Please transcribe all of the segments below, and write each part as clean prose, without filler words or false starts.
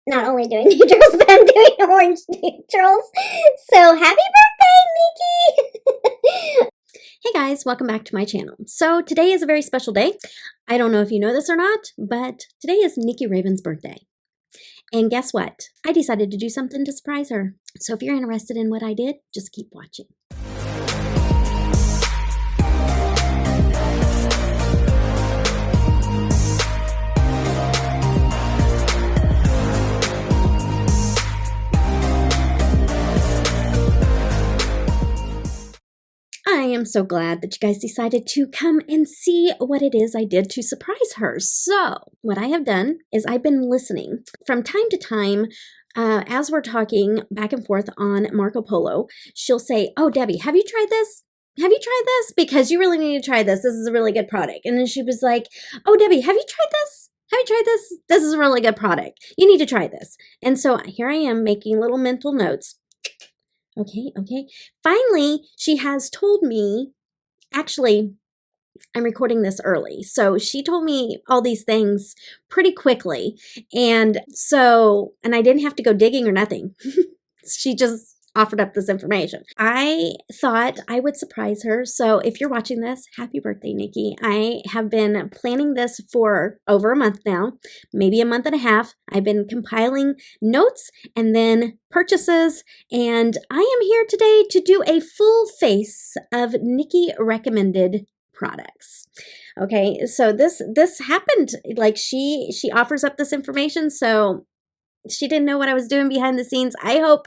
not only doing neutrals, but I'm doing orange neutrals. So happy birthday, Nikki! Hey guys, welcome back to my channel. So today is a very special day. I don't know if you know this or not, but today is Nikki Raven's birthday. And guess what? I decided to do something to surprise her. So if you're interested in what I did, just keep watching. I am so glad that you guys decided to come and see what it is I did to surprise her. So what I have done is I've been listening from time to time as we're talking back and forth on Marco Polo. She'll say, "Oh, Debbie, have you tried this? Have you tried this? Because you really need to try this. This is a really good product." And then she was like, "Oh, Debbie, have you tried this? Have you tried this? This is a really good product. You need to try this." And so here I am making little mental notes. Okay. Finally, she has told me, actually, I'm recording this early. So she told me all these things pretty quickly. And I didn't have to go digging or nothing. She just offered up this information. I thought I would surprise her. So if you're watching this, happy birthday, Nikki. I have been planning this for over a month now, maybe a month and a half. I've been compiling notes and then purchases, and I am here today to do a full face of Nikki recommended products. Okay, so this happened, like she offers up this information, so she didn't know what I was doing behind the scenes. I hope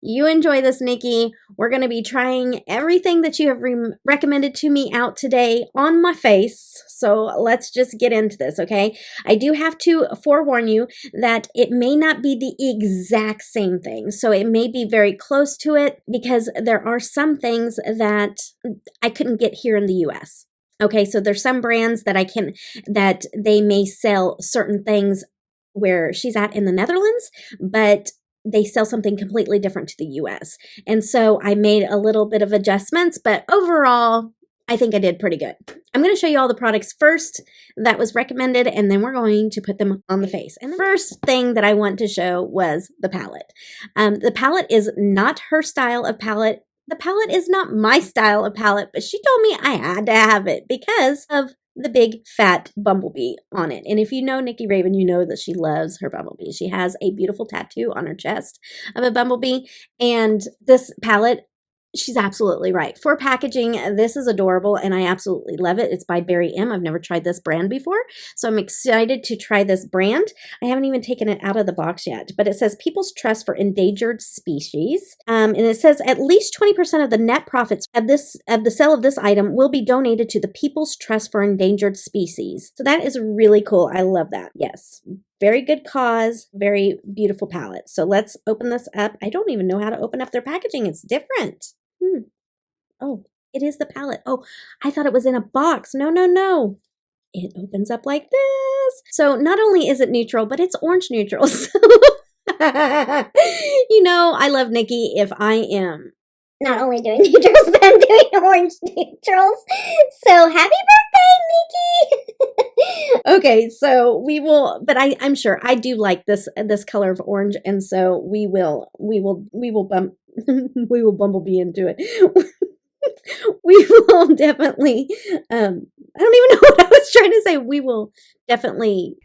you enjoy this, Nikki. We're going to be trying everything that you have recommended to me out today on my face. So let's just get into this, okay? I do have to forewarn you that it may not be the exact same thing. So it may be very close to it because there are some things that I couldn't get here in the US. Okay, so there's some brands that they may sell certain things where she's at in the Netherlands, but they sell something completely different to the US. And so I made a little bit of adjustments, but overall, I think I did pretty good. I'm going to show you all the products first that was recommended, and then we're going to put them on the face. And the first thing that I want to show was the palette. The palette is not her style of palette. The palette is not my style of palette, but she told me I had to have it because of the big fat bumblebee on it. And if you know Nikki Raven, you know that she loves her bumblebee. She has a beautiful tattoo on her chest of a bumblebee. And this palette, she's absolutely right. For packaging, this is adorable and I absolutely love it. It's by Barry M. I've never tried this brand before, so I'm excited to try this brand. I haven't even taken it out of the box yet, but it says People's Trust for Endangered Species. And it says at least 20% of the net profits of the sale of this item will be donated to the People's Trust for Endangered Species. So that is really cool. I love that. Yes. Very good cause, very beautiful palette. So let's open this up. I don't even know how to open up their packaging. It's different. Oh, it is the palette. Oh, I thought it was in a box. No. It opens up like this. So not only is it neutral, but it's orange neutral. So you know, I love Nikki if I am Not only doing neutrals, but I'm doing orange neutrals. So happy birthday, Nikki! Okay, so we will, but I'm sure I do like this color of orange, and so we will bumblebee into it. We will definitely, I don't even know what I was trying to say. We will definitely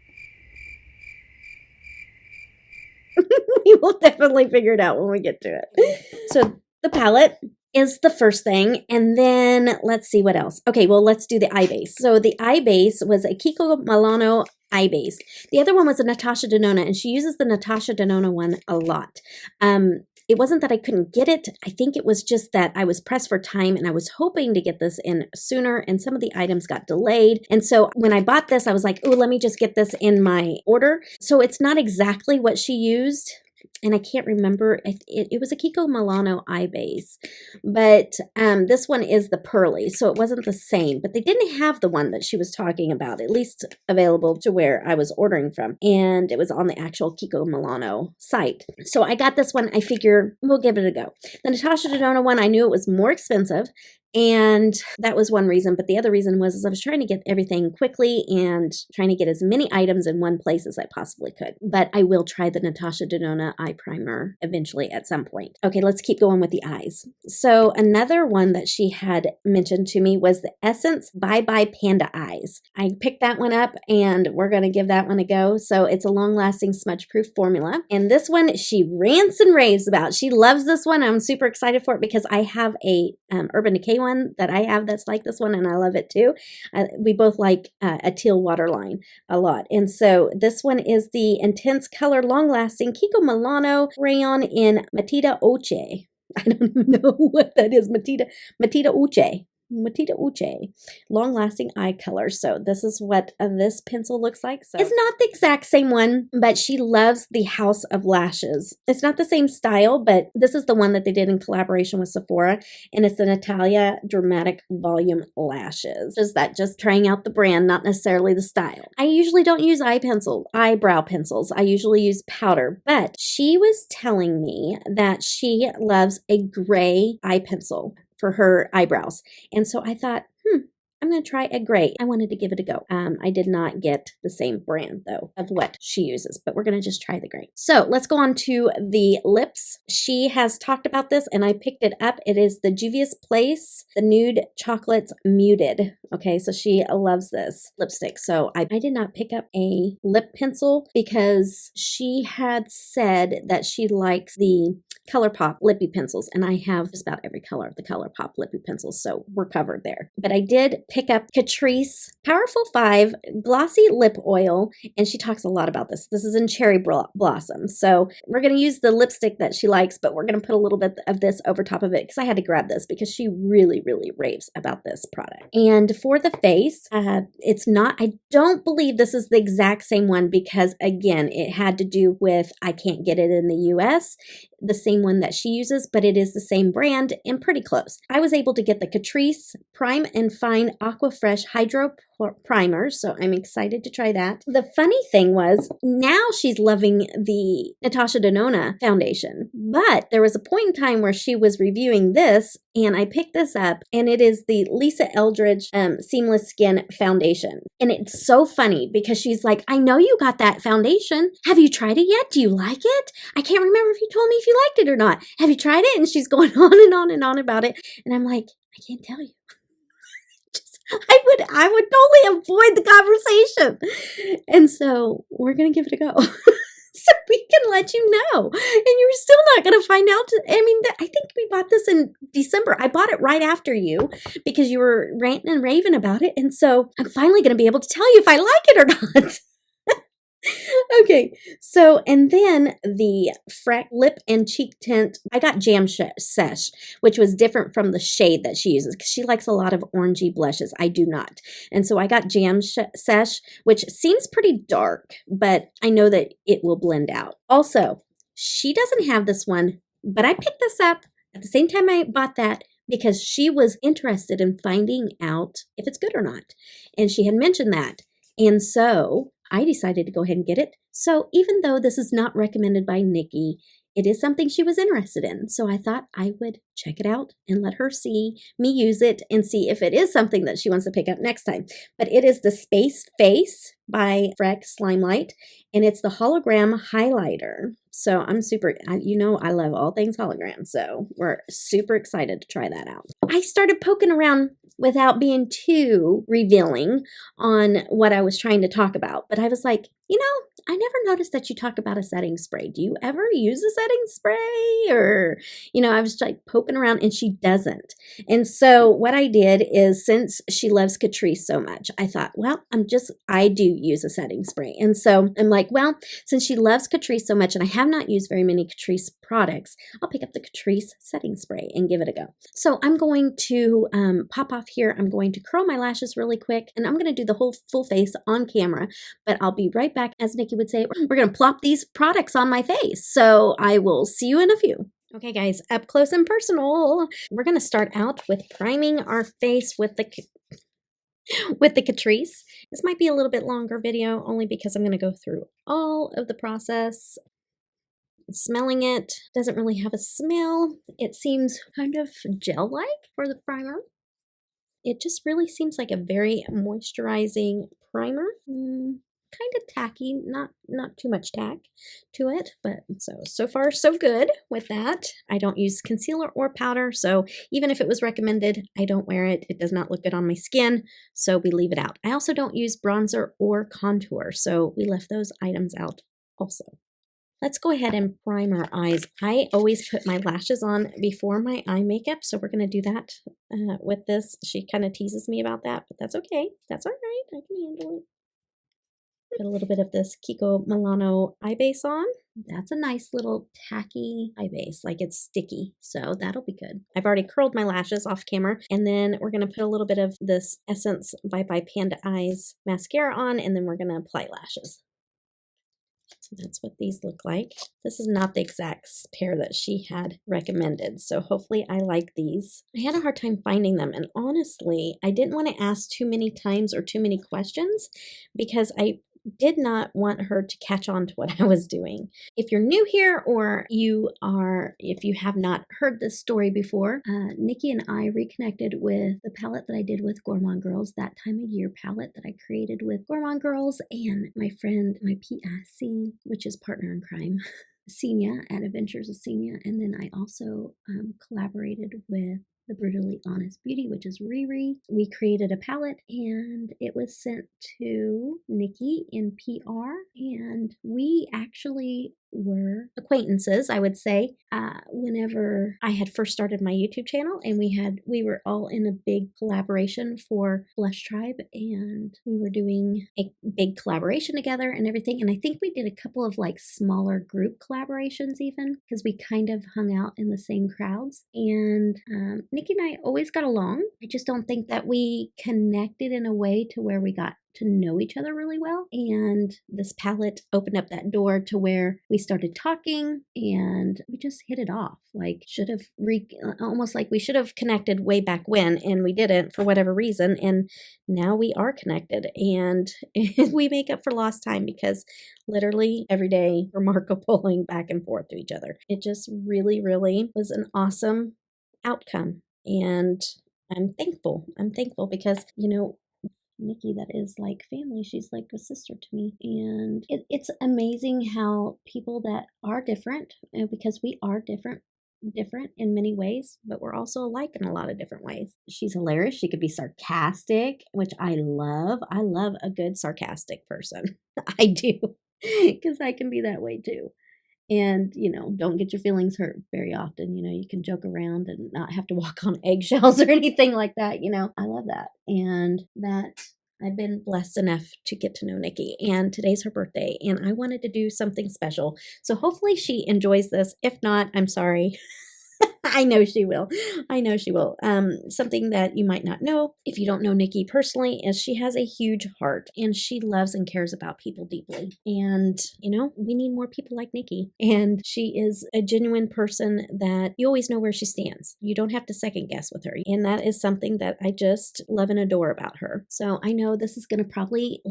figure it out when we get to it. So the palette is the first thing, and then let's see what else. Okay, well, let's do the eye base. So the eye base was a Kiko Milano eye base. The other one was a Natasha Denona, and she uses the Natasha Denona one a lot. It wasn't that I couldn't get it. I think it was just that I was pressed for time and I was hoping to get this in sooner, and some of the items got delayed. And so when I bought this, I was like, oh, let me just get this in my order. So it's not exactly what she used. And I can't remember, it was a Kiko Milano eye base, but this one is the pearly, so it wasn't the same, but they didn't have the one that she was talking about, at least available to where I was ordering from, and it was on the actual Kiko Milano site. So I got this one. I figure we'll give it a go. The Natasha Denona one, I knew it was more expensive, And that was one reason. But the other reason was I was trying to get everything quickly and trying to get as many items in one place as I possibly could. But I will try the Natasha Denona eye primer eventually at some point. Okay, let's keep going with the eyes. So another one that she had mentioned to me was the Essence Bye Bye Panda Eyes. I picked that one up and we're going to give that one a go. So it's a long-lasting smudge-proof formula. And this one she rants and raves about. She loves this one. I'm super excited for it because I have a Urban Decay one that I have that's like this one and I love it too. We both like a teal waterline a lot. And so this one is the Intense Color Long-Lasting Kiko Milano Rayon in Matita Oche. I don't even know what that is. Matita Uche. Matita Uche. Long-lasting eye color. So this is what this pencil looks like. So it's not the exact same one, but she loves the House of Lashes. It's not the same style, but this is the one that they did in collaboration with Sephora, and it's the Natalia Dramatic Volume Lashes. Is that just trying out the brand, not necessarily the style. I usually don't use eyebrow pencils. I usually use powder, but she was telling me that she loves a gray eye pencil for her eyebrows. And so I thought, I'm going to try a gray. I wanted to give it a go. I did not get the same brand though of what she uses, but we're going to just try the gray. So let's go on to the lips. She has talked about this and I picked it up. It is the Juvia's Place, the Nude Chocolates Muted. Okay, so she loves this lipstick. So I did not pick up a lip pencil because she had said that she likes the ColourPop lippy pencils, and I have just about every color of the ColourPop lippy pencils, so we're covered there. But I did pick up Catrice Powerful 5 Glossy Lip Oil, and she talks a lot about this. This is in Cherry Blossom, so we're going to use the lipstick that she likes, but we're going to put a little bit of this over top of it because I had to grab this because she really, really raves about this product. And for the face, it's not, I don't believe this is the exact same one because, again, it had to do with I can't get it in the US, the same one that she uses, but it is the same brand and pretty close. I was able to get the Catrice Prime and Fine Aqua Fresh Hydro Primer, so I'm excited to try that. The funny thing was, now she's loving the Natasha Denona foundation, but there was a point in time where she was reviewing this, and I picked this up, and it is the Lisa Eldridge Seamless Skin Foundation. And it's so funny because she's like, I know you got that foundation. Have you tried it yet? Do you like it? I can't remember if you told me if you liked it or not. Have you tried it? And she's going on and on and on about it. And I'm like, I can't tell you. I would totally avoid the conversation. And so we're going to give it a go. So we can let you know. And you're still not going to find out. I mean, I think we bought this in December. I bought it right after you because you were ranting and raving about it. And so I'm finally going to be able to tell you if I like it or not. Okay, so, and then the Freck lip and cheek tint, I got Jam Sesh, which was different from the shade that she uses because she likes a lot of orangey blushes. I do not. And so I got Jam Sesh, which seems pretty dark, but I know that it will blend out. Also, she doesn't have this one, but I picked this up at the same time I bought that because she was interested in finding out if it's good or not. And she had mentioned that. And so I decided to go ahead and get it. So even though this is not recommended by Nikki, it is something she was interested in. So I thought I would check it out and let her see me use it and see if it is something that she wants to pick up next time. But it is the Space Face by Freck Slimelight, and it's the hologram highlighter. So I'm super, you know, I love all things hologram. So we're super excited to try that out. I started poking around without being too revealing on what I was trying to talk about. But I was like, you know, I never noticed that you talk about a setting spray. Do you ever use a setting spray? Or, you know, I was like poking around and she doesn't. And so what I did is, since she loves Catrice so much, I thought, well, I do use a setting spray. And so I'm like, well, since she loves Catrice so much and I have not used very many Catrice products, I'll pick up the Catrice setting spray and give it a go. So I'm going to pop off here. I'm going to curl my lashes really quick and I'm going to do the whole full face on camera, but I'll be right back. As Nikki would say, we're going to plop these products on my face. So I will see you in a few. Okay, guys, up close and personal. We're going to start out with priming our face with the Catrice. This might be a little bit longer video only because I'm going to go through all of the process. Smelling it doesn't really have a smell. It seems kind of gel-like for the primer. it just really seems like a very moisturizing primer. Kind of tacky, not too much tack to it, but so far so good with that. I don't use concealer or powder, so even if it was recommended, I don't wear it. It does not look good on my skin, so we leave it out. I also don't use bronzer or contour, so we left those items out also. Let's go ahead and prime our eyes. I always put my lashes on before my eye makeup, so we're going to do that with this. She kind of teases me about that, but that's okay. That's all right. I can handle it. Put a little bit of this Kiko Milano eye base on. That's a nice little tacky eye base, like it's sticky, so that'll be good. I've already curled my lashes off camera, and then we're going to put a little bit of this Essence Bye Bye Panda Eyes mascara on, and then we're going to apply lashes. So that's what these look like. This is not the exact pair that she had recommended, so hopefully I like these. I had a hard time finding them, and honestly, I didn't want to ask too many times or too many questions because I did not want her to catch on to what I was doing. If you're new here or if you have not heard this story before, Nikki and I reconnected with the palette that I did with Gourmande Girls, that time of year palette that I created with Gourmande Girls and my friend, my PIC, which is partner in crime, Senia at Adventures of Senia. And then I also collaborated with The Brutally Honest Beauty, which is Riri. We created a palette and it was sent to Nikki in PR, and we actually were acquaintances, I would say, whenever I had first started my YouTube channel, and we were all in a big collaboration for Blush Tribe, and we were doing a big collaboration together and everything. And I think we did a couple of like smaller group collaborations even, because we kind of hung out in the same crowds. And Nikki and I always got along. I just don't think that we connected in a way to where we got to know each other really well. And this palette opened up that door to where we started talking and we just hit it off. Like almost like we should have connected way back when, and we didn't for whatever reason. And now we are connected, and we make up for lost time because literally every day we're Marco pulling back and forth to each other. It just really, really was an awesome outcome. And I'm thankful. I'm thankful because, Nikki, that is like family. She's like a sister to me. And it's amazing how people that are different, because we are different in many ways, but we're also alike in a lot of different ways. She's hilarious. She could be sarcastic, which I love. I love a good sarcastic person. I do, because I can be that way too. And, don't get your feelings hurt very often. You can joke around and not have to walk on eggshells or anything like that. I love that. And that I've been blessed enough to get to know Nikki. And today's her birthday, and I wanted to do something special. So hopefully she enjoys this. If not, I'm sorry. I know she will. I know she will. Something that you might not know, if you don't know Nikki personally, is she has a huge heart and she loves and cares about people deeply. And, we need more people like Nikki. And she is a genuine person that you always know where she stands. You don't have to second guess with her. And that is something that I just love and adore about her. So I know this is going to probably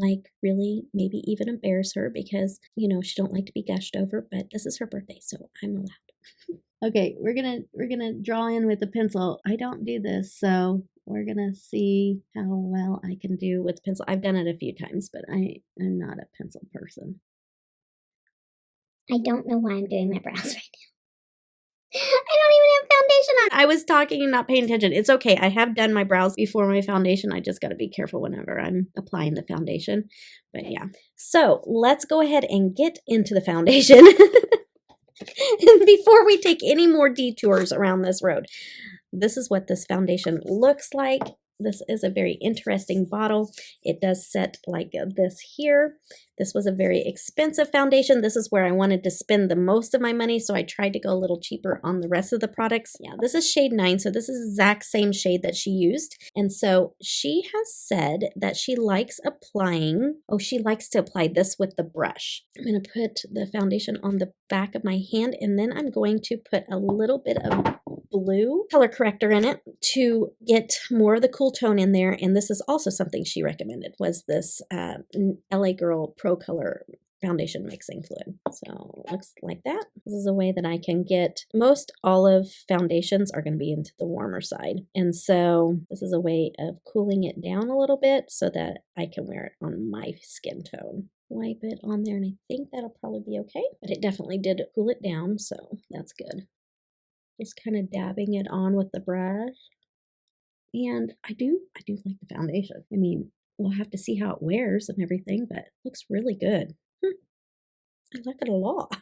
really maybe even embarrass her because, she don't like to be gushed over, but this is her birthday, so I'm allowed. Okay, we're gonna draw in with the pencil. I don't do this, so we're gonna see how well I can do with the pencil. I've done it a few times, but I'm not a pencil person. I don't know why I'm doing my brows right now. I don't even have foundation on. I was talking and not paying attention. It's okay. I have done my brows before my foundation. I just got to be careful whenever I'm applying the foundation. But yeah. So let's go ahead and get into the foundation. Before we take any more detours around this road, this is what this foundation looks like. This is a very interesting bottle. It does set like this here. This was a very expensive foundation. This is where I wanted to spend the most of my money, so I tried to go a little cheaper on the rest of the products. Yeah, this is shade 9, so this is the exact same shade that she used. And so she has said that she likes to apply this with the brush. I'm going to put the foundation on the back of my hand, and then I'm going to put a little bit of blue color corrector in it to get more of the cool tone in there. And this is also something she recommended, was this LA Girl Pro Color foundation mixing fluid. So it looks like that. This is a way that I can get, most olive foundations are going to be into the warmer side. And so this is a way of cooling it down a little bit so that I can wear it on my skin tone. Wipe it on there, and I think that'll probably be okay, but it definitely did cool it down, so that's good. Just kind of dabbing it on with the brush. And I do like the foundation. I mean, we'll have to see how it wears and everything, but it looks really good. I like it a lot.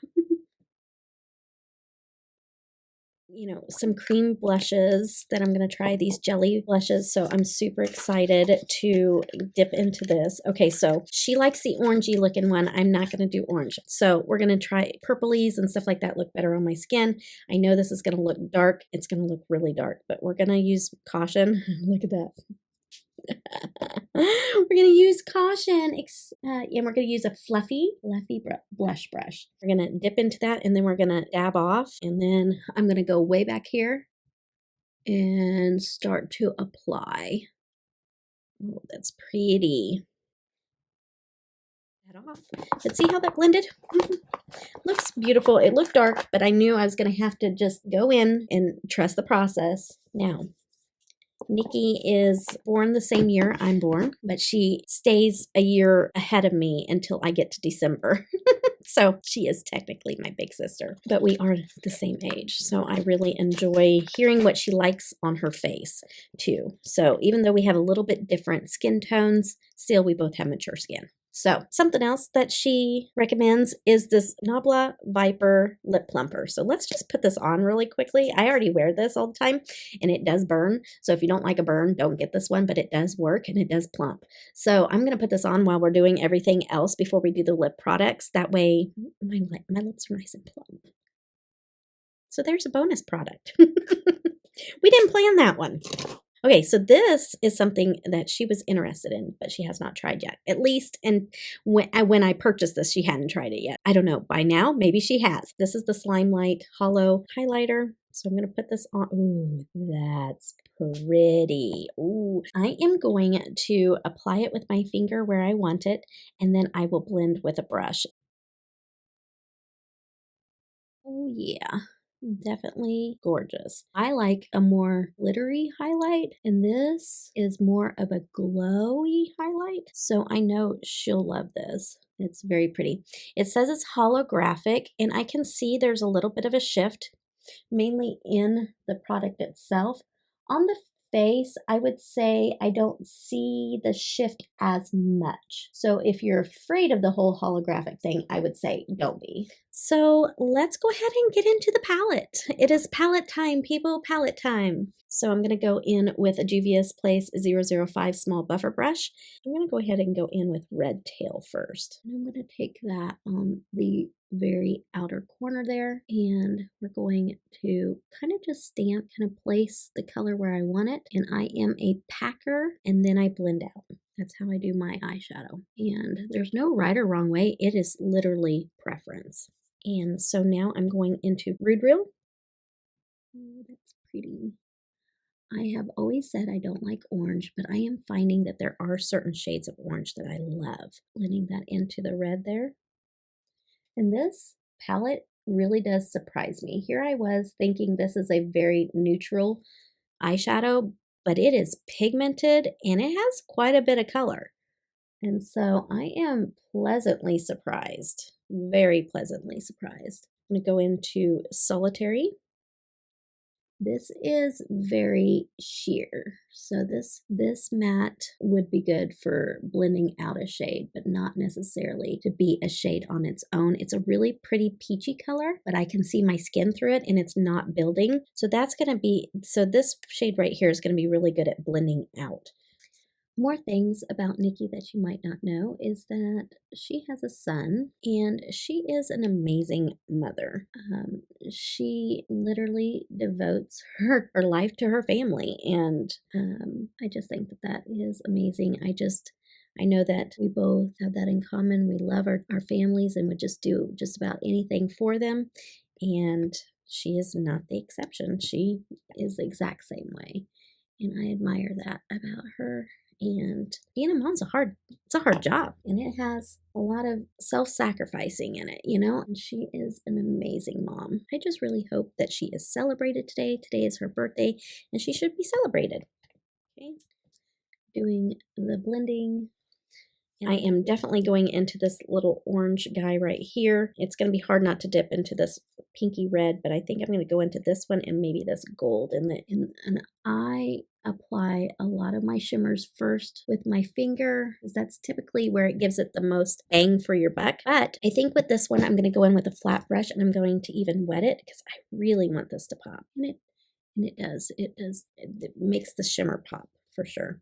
You know, some cream blushes that I'm going to try, these jelly blushes. So I'm super excited to dip into this. Okay, so she likes the orangey looking one. I'm not going to do orange. So we're going to try purplies and stuff like that look better on my skin. I know this is going to look dark. It's going to look really dark, but we're going to use caution. Look at that. We're going to use caution, and we're going to use a fluffy blush brush. We're going to dip into that, and then we're going to dab off, and then I'm going to go way back here and start to apply. Oh, that's pretty. That off. Let's see how that blended. Looks beautiful. It looked dark, but I knew I was going to have to just go in and trust the process. Now, Nikki is born the same year I'm born, but she stays a year ahead of me until I get to December. So she is technically my big sister, but we are the same age. So I really enjoy hearing what she likes on her face too. So even though we have a little bit different skin tones, still we both have mature skin. So something else that she recommends is this Nabla Viper Lip Plumper. So let's just put this on really quickly. I already wear this all the time and it does burn. So if you don't like a burn, don't get this one, but it does work and it does plump. So I'm going to put this on while we're doing everything else before we do the lip products. That way my lips are nice and plump. So there's a bonus product. We didn't plan that one. Okay, so this is something that she was interested in, but she has not tried yet. At least, and when I purchased this, she hadn't tried it yet. I don't know. By now, maybe she has. This is the Slime Light Hollow Highlighter. So I'm going to put this on. Ooh, that's pretty. Ooh, I am going to apply it with my finger where I want it, and then I will blend with a brush. Oh, yeah. Definitely gorgeous. I like a more glittery highlight, and this is more of a glowy highlight. So I know she'll love this. It's very pretty. It says it's holographic, and I can see there's a little bit of a shift, mainly in the product itself. On the face, I would say I don't see the shift as much. So if you're afraid of the whole holographic thing, I would say don't be. So let's go ahead and get into the palette. It is palette time, people, palette time. So I'm going to go in with a Juvia's Place 005 small buffer brush. I'm going to go ahead and go in with Red Tail first. And I'm going to take that on the very outer corner there, and we're going to kind of just stamp, kind of place the color where I want it. And I am a packer, and then I blend out. That's how I do my eyeshadow. And there's no right or wrong way. It is literally preference. And so now I'm going into Rude Real. Oh, that's pretty. I have always said I don't like orange, but I am finding that there are certain shades of orange that I love. Blending that into the red there. And this palette really does surprise me. Here I was thinking this is a very neutral eyeshadow, but it is pigmented and it has quite a bit of color. And so I am pleasantly surprised, very pleasantly surprised. I'm going to go into Solitary. This is very sheer. So this matte would be good for blending out a shade, but not necessarily to be a shade on its own. It's a really pretty peachy color, but I can see my skin through it and it's not building. So that's going to be, so this shade right here is going to be really good at blending out. More things about Nikki that you might not know is that she has a son and she is an amazing mother. She literally devotes her life to her family, and I just think that is amazing. I know that we both have that in common. We love our families and would just do just about anything for them, and she is not the exception. She is the exact same way, and I admire that about her. And being a mom's it's a hard job. And it has a lot of self-sacrificing in it, you know? And she is an amazing mom. I just really hope that she is celebrated today. Today is her birthday, and she should be celebrated. Okay. Doing the blending. I am definitely going into this little orange guy right here. It's going to be hard not to dip into this pinky red, but I think I'm going to go into this one and maybe this gold. And I apply a lot of my shimmers first with my finger, because that's typically where it gives it the most bang for your buck. But I think with this one, I'm going to go in with a flat brush, and I'm going to even wet it because I really want this to pop. And it does. It makes the shimmer pop for sure.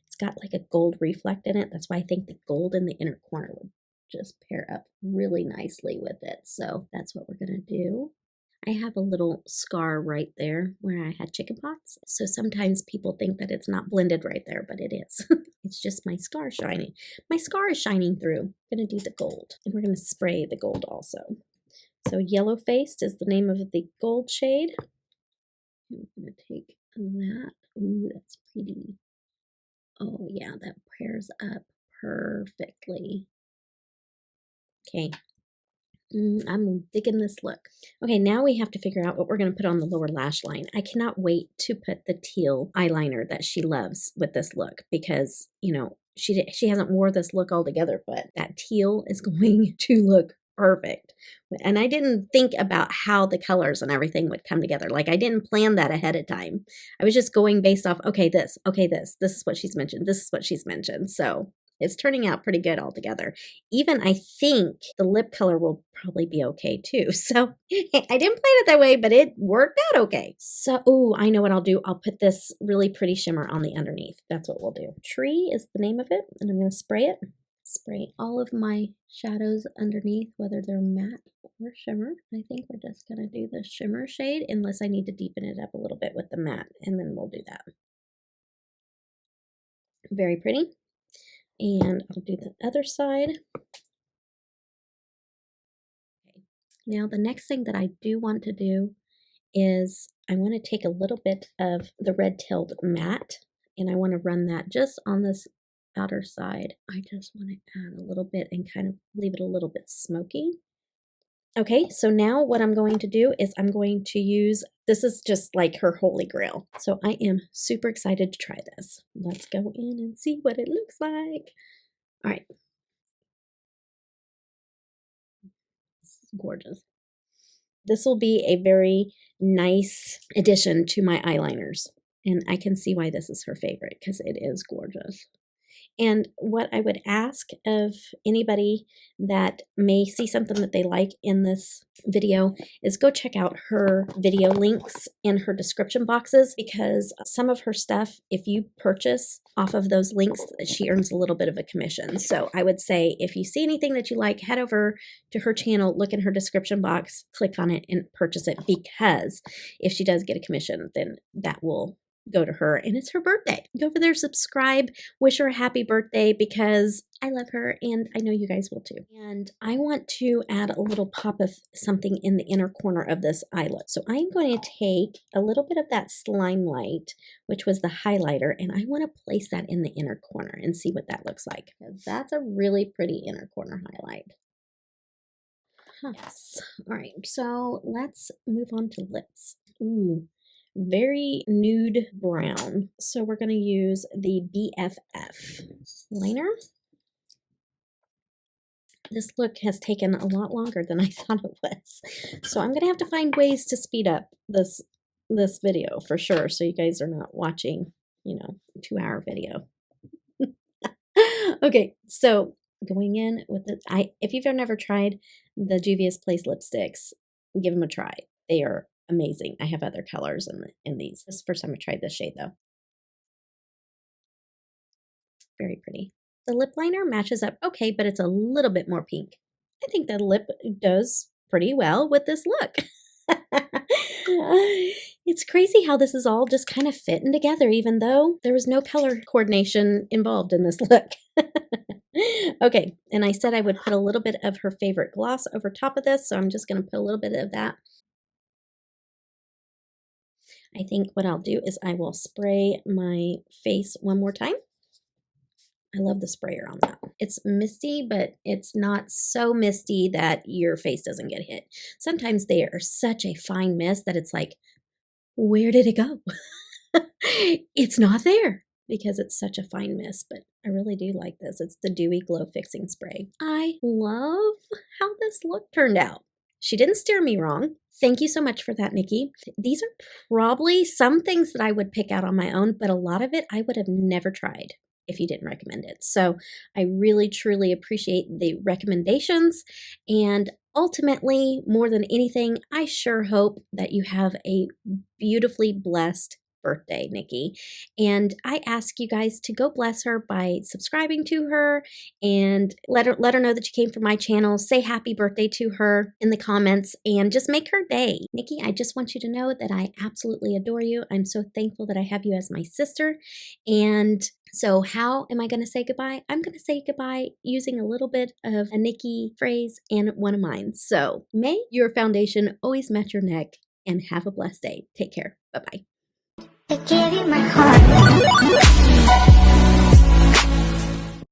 It's got like a gold reflect in it. That's why I think the gold in the inner corner would just pair up really nicely with it. So that's what we're going to do. I have a little scar right there where I had chicken pox. So sometimes people think that it's not blended right there, but it is. It's just my scar shining. My scar is shining through. I'm going to do the gold, and we're going to spray the gold also. So Yellow Faced is the name of the gold shade. I'm going to take that. Ooh, that's pretty. Oh yeah, that pairs up perfectly. Okay, I'm digging this look. Okay, now we have to figure out what we're going to put on the lower lash line. I cannot wait to put the teal eyeliner that she loves with this look, because, you know, she hasn't wore this look all together, but that teal is going to look perfect. And I didn't think about how the colors and everything would come together. Like, I didn't plan that ahead of time. I was just going based off, okay, this is what she's mentioned. This is what she's mentioned. So it's turning out pretty good altogether. Even I think the lip color will probably be okay too. So I didn't plan it that way, but it worked out okay. So, oh, I know what I'll do. I'll put this really pretty shimmer on the underneath. That's what we'll do. Tree is the name of it, and I'm going to spray it. Spray all of my shadows underneath, whether they're matte or shimmer. I think we're just going to do the shimmer shade, unless I need to deepen it up a little bit with the matte, and then we'll do that. Very pretty. And I'll do the other side. Okay. Now the next thing that I do want to do is I want to take a little bit of the red-tailed matte, and I want to run that just on this outer side. I just want to add a little bit and kind of leave it a little bit smoky. Okay, so now what I'm going to do is I'm going to use, this is just like her holy grail. So I am super excited to try this. Let's go in and see what it looks like. All right. This is gorgeous. This will be a very nice addition to my eyeliners. And I can see why this is her favorite, because it is gorgeous. And what I would ask of anybody that may see something that they like in this video is go check out her video links in her description boxes, because some of her stuff, if you purchase off of those links, she earns a little bit of a commission. So I would say if you see anything that you like, head over to her channel, look in her description box, click on it, and purchase it, because if she does get a commission, then that will go to her, and it's her birthday. Go over there, subscribe, wish her a happy birthday, because I love her and I know you guys will too. And I want to add a little pop of something in the inner corner of this eye look. So I'm going to take a little bit of that Slime Light, which was the highlighter, and I want to place that in the inner corner and see what that looks like. That's a really pretty inner corner highlight. Yes. All right, so let's move on to lips. Ooh, very nude brown. So we're going to use the BFF liner. This look has taken a lot longer than I thought it was. So I'm going to have to find ways to speed up this video for sure, so you guys are not watching, you know, a 2-hour video. Okay, so going in with the, if you've never tried the Juvia's Place lipsticks, give them a try. They are amazing. I have other colors in these. This is the first time I tried this shade though. Very pretty. The lip liner matches up okay, but it's a little bit more pink. I think the lip does pretty well with this look. It's crazy how this is all just kind of fitting together, even though there was no color coordination involved in this look. Okay, and I said I would put a little bit of her favorite gloss over top of this, so I'm just going to put a little bit of that. I think what I'll do is I will spray my face one more time. I love the sprayer on that one. It's misty, but it's not so misty that your face doesn't get hit. Sometimes they are such a fine mist that it's like, where did it go? It's not there because it's such a fine mist, but I really do like this. It's the Dewy Glow Fixing Spray. I love how this look turned out. She didn't steer me wrong. Thank you so much for that, Nikki. These are probably some things that I would pick out on my own, but a lot of it I would have never tried if you didn't recommend it. So I really, truly appreciate the recommendations. And ultimately, more than anything, I sure hope that you have a beautifully blessed birthday, Nikki. And I ask you guys to go bless her by subscribing to her and let her know that you came from my channel. Say happy birthday to her in the comments and just make her day. Nikki, I just want you to know that I absolutely adore you. I'm so thankful that I have you as my sister. And so how am I going to say goodbye? I'm going to say goodbye using a little bit of a Nikki phrase and one of mine. So may your foundation always match your neck and have a blessed day. Take care. Bye-bye. I give you my heart.